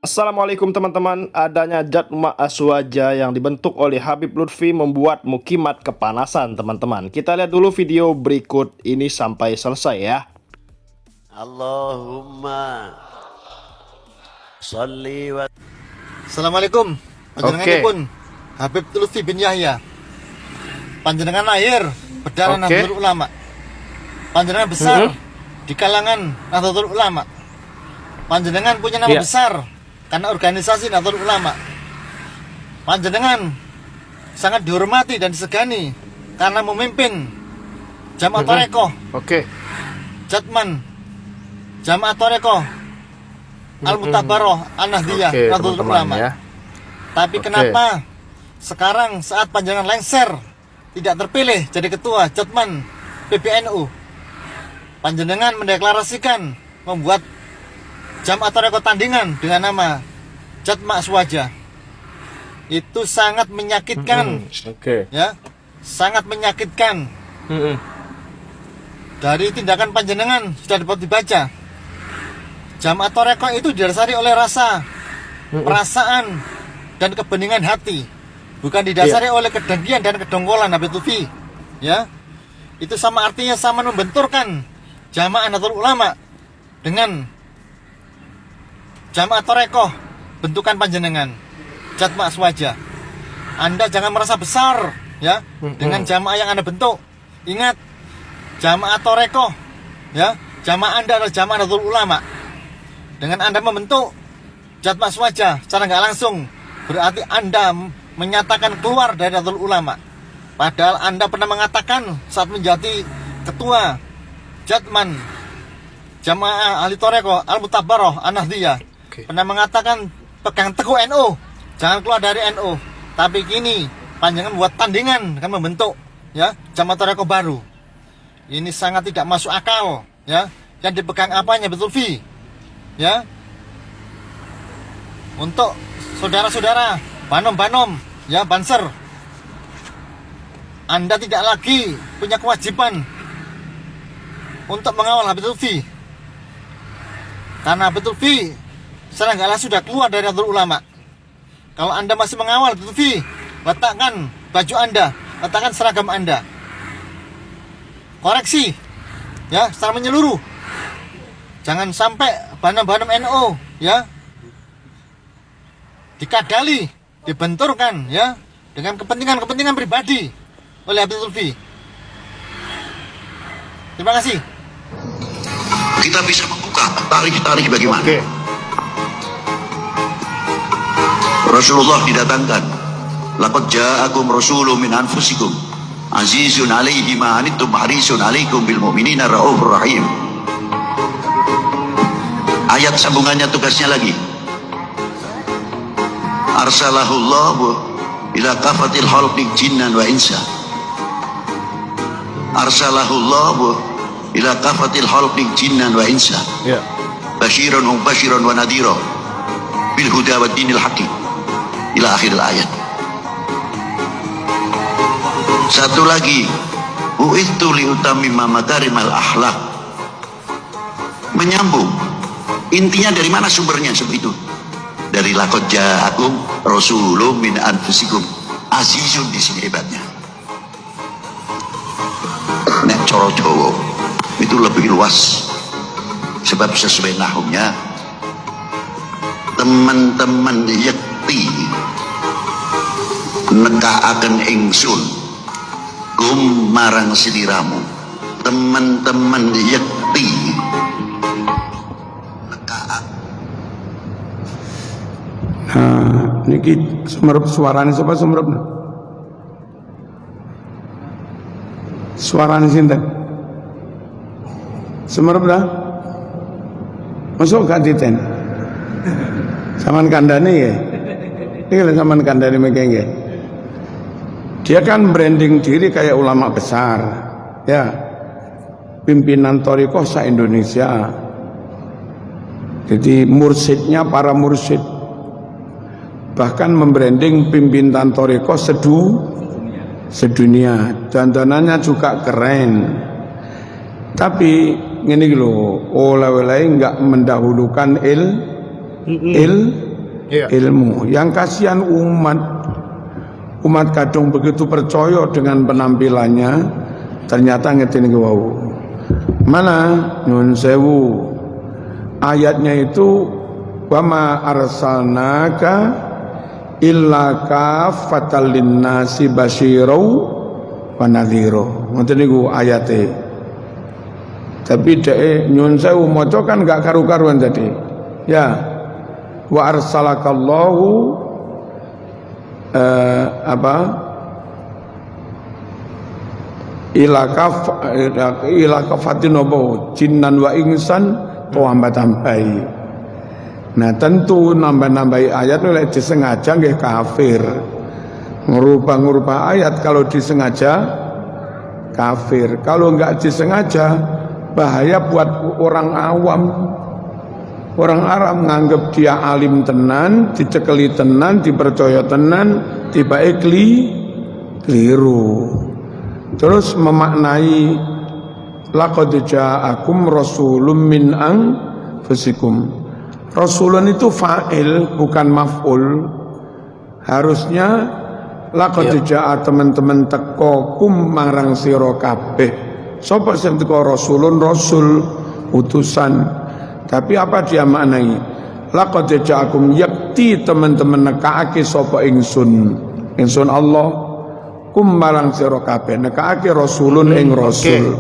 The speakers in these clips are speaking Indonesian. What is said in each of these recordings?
Assalamualaikum teman-teman. Adanya Jatma Aswaja yang dibentuk oleh Habib Lutfi membuat Mukimat kepanasan teman-teman. Kita lihat dulu video berikut ini sampai selesai ya. Allahumma salli wa... Assalamualaikum. Panjenenganipun Habib Lutfi bin Yahya. Panjenengan lahir berdarah Nahdlatul Ulama. Panjenengan besar di kalangan Nahdlatul Ulama. Panjenengan punya nama besar karena organisasi Nahdlatul Ulama. Panjenengan sangat dihormati dan disegani karena memimpin Jamaah Thorekoh. Jatman Jamaah Thorekoh Al-Mutabaroh An-Nahdliyah Nahdlatul Ulama ya. Tapi kenapa sekarang saat panjenengan lengser tidak terpilih jadi ketua Jatman PBNU, panjenengan mendeklarasikan membuat Jamaah Thorekoh tandingan dengan nama Jatma Aswaja. Itu sangat menyakitkan, ya, sangat menyakitkan. Dari tindakan panjenengan sudah dapat dibaca. Jamaah Thorekoh itu didasari oleh rasa, perasaan, dan kebeningan hati, bukan didasari oleh kedengkian dan kedongkolan Habib Lutfi. Ya, itu sama artinya sama membenturkan Jamaah Nahdlatul Ulama dengan Jamaah Thorekoh bentukan panjenengan Jatma Aswaja. Anda jangan merasa besar ya dengan jamaah yang Anda bentuk. Ingat, Jamaah Thorekoh ya, jamaah Anda adalah Jamaah Nahdlatul Ulama. Dengan Anda membentuk Jatma Aswaja secara nggak langsung, berarti Anda menyatakan keluar dari Nahdlatul Ulama. Padahal Anda pernah mengatakan saat menjadi ketua Jatman Jamaah Ahli Thorekoh Al-Mutabaroh An-Nahdliyah, pernah mengatakan pegang teguh NU, jangan keluar dari NU. Tapi kini panjenengan buat tandingan kan membentuk ya Jamaah Thorekoh baru. Ini sangat tidak masuk akal ya. Yang dipegang apanya Habib Lutfi ya. Untuk saudara-saudara banom-banom ya, banser, Anda tidak lagi punya kewajiban untuk mengawal Habib Lutfi, karena Habib Lutfi secara nggak langsung sudah keluar dari Nahdlatul Ulama. Kalau Anda masih mengawal Habib Lutfi, letakkan baju Anda, letakkan seragam Anda, koreksi ya secara menyeluruh. Jangan sampai banom-banom NU ya dikadali, dibenturkan ya dengan kepentingan-kepentingan pribadi oleh Habib Lutfi. Terima kasih. Kita bisa membuka tarikh bagaimana Rasulullah didatangkan. Laqad ja'akum rasulun min anfusikum azizun 'alaihi ma anittum harisun 'alaikum bil mu'minina raufur rahim. Ayat sambungannya, tugasnya lagi. Arsalahullahu ila kafatil khalqi jinnan wa insa. Arsalahullahu ila kafatil khalqi jinnan wa insa. Basyiran wa mubasyiran wa nadhira bil huda wa dinil haqqi ila akhir ayat. Satu lagi, u'idtu li utammima makarimal akhlaq. Menyambung. Intinya dari mana sumbernya seperti itu? Dari laqad ja'akum rasulun min anfusikum azizun, di sini hebatnya. Nek coro Jawa itu lebih luas, sebab sesuai nahumnya teman-teman yakti nekaaken ingsun gum marang sliramu. Teman-teman yakti nekaaken. Nah, niki sumerep suarane sapa sumerep? Suarane sinten? Sumerep dah? Masuk gak diten? Saman kandane ya? Ini kalau saman kandane mekeng ya? Dia kan branding diri kayak ulama besar, ya, pimpinan Thorekoh se-Indonesia. Jadi mursyidnya para mursyid, bahkan membranding pimpinan Thorekoh sedunia. Dandanannya juga keren. Tapi ini loh, oleh-oleh nggak mendahulukan Iya. ilmu. Yang kasihan umat kadung begitu percaya dengan penampilannya, ternyata ngerti niku wau. Mana nyun sewu ayatnya itu wa ma arsalnaka illa kafatal linnasi basyirau wa nadhira. Ngoten niku ayate. Tapi dhek nyun sewu maca kan gak karu-karuan tadi. Ya. Wa arsalakallahu ila kafatin jinnan wa insan tambahi. Nah tentu nambah-nambahi ayat oleh disengaja nggih kafir. Ngubah-ngubah ayat kalau disengaja kafir. Kalau enggak disengaja bahaya buat orang awam. Orang Arab nganggep dia alim tenan, dicekeli tenan, dipercaya tenan, tiba-tiba keliru. Terus memaknai laqad ja'akum rasulun min anfusikum. Rasulun itu fa'il bukan maf'ul. Harusnya laqad ja'a teman-teman teko kum marang sira kabeh. Sapa sing teko rasulun rasul utusan. Tapi apa dia maknai? Laqad ja'akum yakti teman-teman nekaake sapa ingsun Allah kum marang sira kabeh nekaake rasulun ing rasul.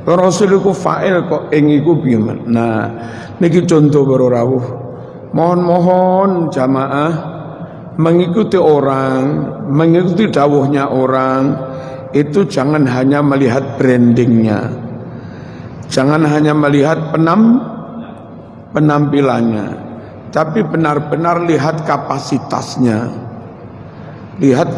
Rasul iku fa'il kok ing iku piye. Nah, niki contoh para rawuh. Mohon jamaah mengikuti mengikuti dawuhnya orang itu jangan hanya melihat brandingnya. Jangan hanya melihat penampilannya, tapi benar-benar lihat kapasitasnya, lihat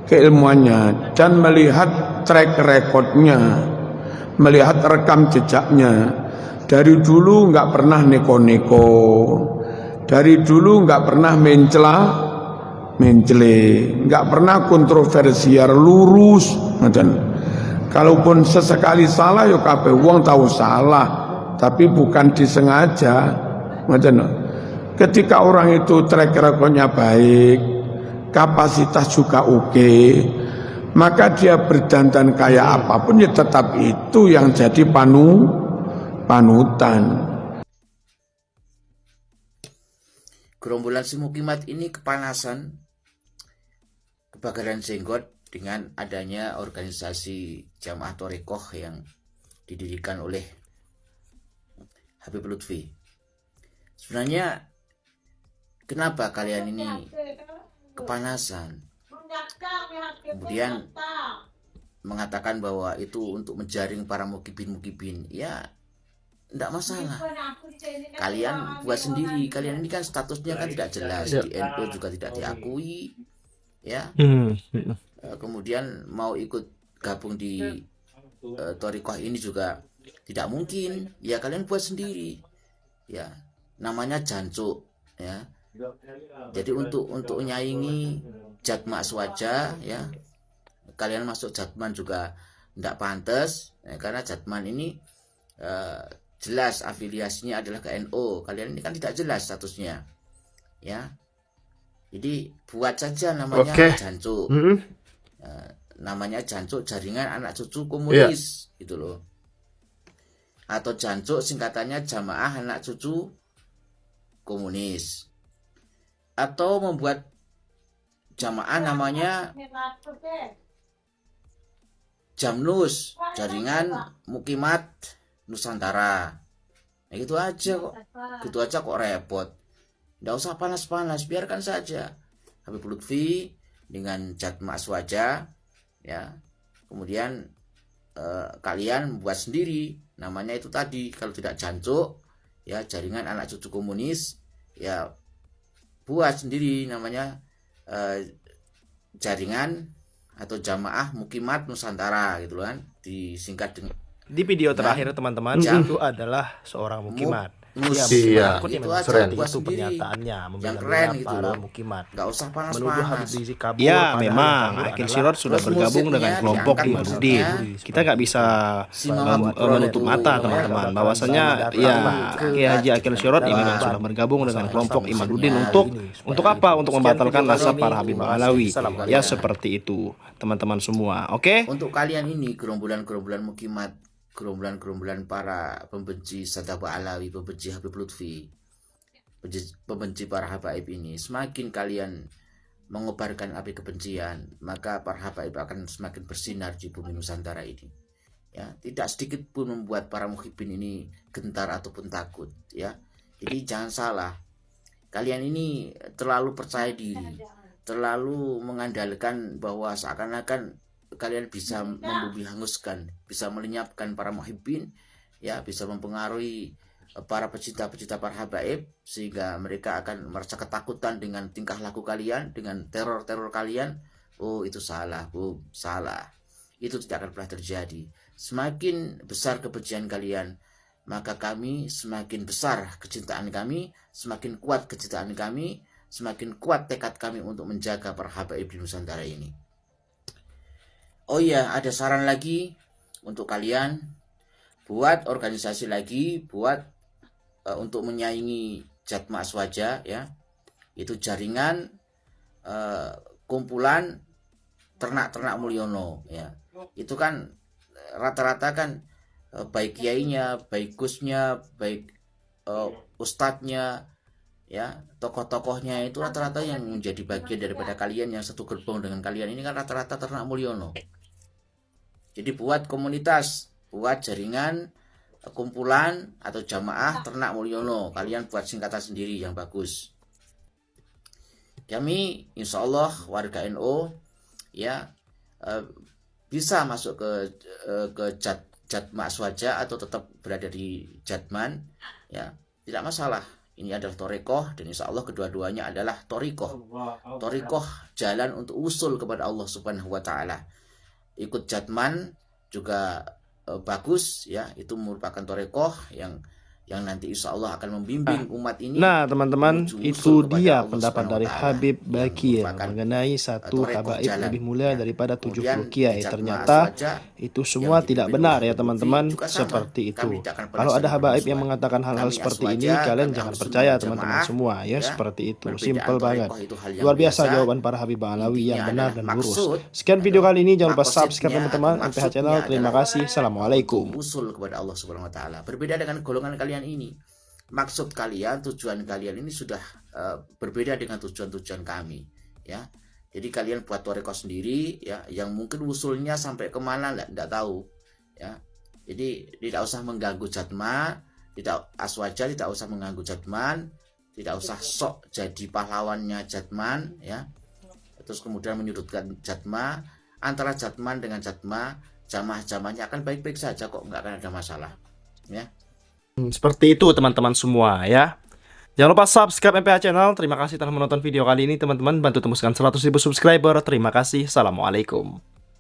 keilmuannya, dan melihat track recordnya, melihat rekam jejaknya. Dari dulu nggak pernah neko-neko, dari dulu nggak pernah mencela, nggak pernah kontroversial, lurus. Kalaupun sesekali salah, yo kabeh wong tahu salah. Tapi bukan disengaja. Ketika orang itu track recordnya baik, kapasitas juga oke, maka dia berdandan kayak apapun ya tetap itu yang jadi panutan. Gerombolan si Mukimat ini kepanasan, kebakaran jenggot dengan adanya organisasi Jamaah Thorekoh yang didirikan oleh Habib Lutfi. Sebenarnya kenapa kalian ini kepanasan? Kemudian mengatakan bahwa itu untuk menjaring para mukibin. Ya, tidak masalah. Kalian buat sendiri. Kalian ini kan statusnya kan tidak jelas. Di NU juga tidak diakui. Ya. Kemudian mau ikut gabung di Thorekoh ini juga tidak mungkin. Ya kalian buat sendiri. Ya, namanya jancuk. Ya. Jadi untuk nyaingi Jatma Aswaja, ya, kalian masuk Jatman juga tidak pantas, ya, karena Jatman ini jelas afiliasinya adalah ke NU. Kalian ini kan tidak jelas statusnya, ya. Jadi buat saja namanya jancuk. Namanya jancuk jaringan anak cucu komunis, gitu loh. Atau jancuk singkatannya jamaah anak cucu komunis. Atau membuat jamaah namanya Jamnus, jaringan Mukimat Nusantara. Nah, gitu aja kok. Gitu aja kok repot. Nggak usah panas-panas, biarkan saja Habib Lutfi dengan Jatma Aswaja, ya. Kemudian kalian buat sendiri namanya itu tadi, kalau tidak jancuk ya jaringan anak cucu komunis, ya buat sendiri namanya jaringan atau jamaah Mukimat Nusantara, gitu kan, disingkat dengan. Di video terakhir teman-teman itu adalah seorang mukimat. Ngus. Iya. Nah, itu aja Keren. buat Itu sendiri. pernyataannya Yang membela keren itu para loh. mukimat. Nggak usah Menuduh Habib panas-panas. Rizik kabur. Iya, padahal Ya, yang memang kabur Akil adalah Sirot sudah terus bergabung dengan musiknya kelompok diangkat Imaduddin. musiknya. Kita nggak bisa Si Muhammad menutup itu, mata ya, teman-teman, ya, bahwasanya ya, ya Kiai ya, Haji Akil Sirot ini memang sudah bergabung dengan kelompok Imaduddin untuk apa? Untuk membatalkan nasab para Habib Alawi. Ya seperti itu teman-teman semua. Oke? Untuk kalian ini gerombolan-gerombolan mukimat, gerombolan-gerombolan para pembenci Sadaqah Alawi, pembenci Habib Lutfi, pembenci para habaib ini, semakin kalian mengobarkan api kebencian, maka para habaib akan semakin bersinar di bumi Nusantara ini. Ya, tidak sedikit pun membuat para muhibbin ini gentar ataupun takut. Ya, jadi jangan salah. Kalian ini terlalu percaya diri, terlalu mengandalkan bahwa seakan-akan kalian bisa membumi hanguskan, bisa melenyapkan para muhibbin, ya, bisa mempengaruhi para pecinta-pecinta para habaib, sehingga mereka akan merasa ketakutan dengan tingkah laku kalian, dengan teror-teror kalian. Oh, itu salah, Bu, salah. Itu tidak akan pernah terjadi. Semakin besar kebencian kalian, maka kami semakin besar kecintaan kami, semakin kuat kecintaan kami, semakin kuat tekad kami untuk menjaga para habaib di Nusantara ini. Oh iya, ada saran lagi untuk kalian, buat organisasi lagi, buat untuk menyaingi Jatma Aswaja, ya, itu jaringan kumpulan ternak-ternak Mulyono, ya. Itu kan rata-rata kan baik kiainya, baik gusnya, baik ustadznya, ya, tokoh-tokohnya itu rata-rata yang menjadi bagian daripada kalian yang satu gerbong dengan kalian ini kan rata-rata ternak Mulyono. Jadi buat komunitas, buat jaringan, kumpulan atau jamaah ternak Mulyono, kalian buat singkatan sendiri yang bagus. Kami insya Allah warga NU, ya, bisa masuk ke Jatma Aswaja atau tetap berada di Jatman, ya, tidak masalah. Ini adalah Thariqah, dan insya Allah kedua-duanya adalah Thariqah. Thariqah jalan untuk usul kepada Allah Subhanahu wa Ta'ala. Ikut Jatman juga bagus, ya, itu merupakan Thariqah yang nanti insya Allah akan membimbing umat ini. Nah teman-teman, itu dia Allah pendapat Subhanahu dari wa Ta'ala, Habib yang Bakir merupakan mengenai satu Thariqah habaib jalan, lebih mulia ya. daripada Kemudian 70 kiai. di Jatma Ternyata Aswaja itu semua yang tidak dipimpin benar oleh ya teman-teman, juga sama. seperti itu. Kami tidak akan pernah Kalau ada saling habaib yang bermusuhan. mengatakan hal-hal Kami seperti Aswaja, ini, kalian kami jangan Ahlussunnah percaya wal teman-teman Jamaah, semua ya, ya. seperti itu. Perbedaan Simple banget. Thariqah itu hal yang Luar biasa biasa. jawaban para Habib Alawi yang Intinya benar adalah dan lurus. maksud, Sekian video kali ini, jangan lupa maqsadnya subscribe atau teman-teman MPH maksudnya Channel. Terima adalah kasih. Assalamualaikum. untuk usul kepada Allah Subhanahu wa Ta'ala. Berbeda dengan golongan kalian ini. Maksud kalian, tujuan kalian ini sudah berbeda dengan tujuan-tujuan kami, ya. Jadi kalian buat Thariqah sendiri, ya, yang mungkin usulnya sampai kemana tidak tahu, ya. Jadi tidak usah mengganggu Jatma, tidak Aswaja, tidak usah mengganggu Jatman, tidak usah sok jadi pahlawannya Jatman, ya. Terus kemudian menyudutkan Jatma. Antara Jatman dengan Jatma, jamaah-jamaahnya akan baik-baik saja kok, nggak akan ada masalah, ya. Seperti itu teman-teman semua ya. Jangan lupa subscribe MPH Channel. Terima kasih telah menonton video kali ini teman-teman. Bantu tembuskan 100.000 subscriber. Terima kasih. Assalamualaikum.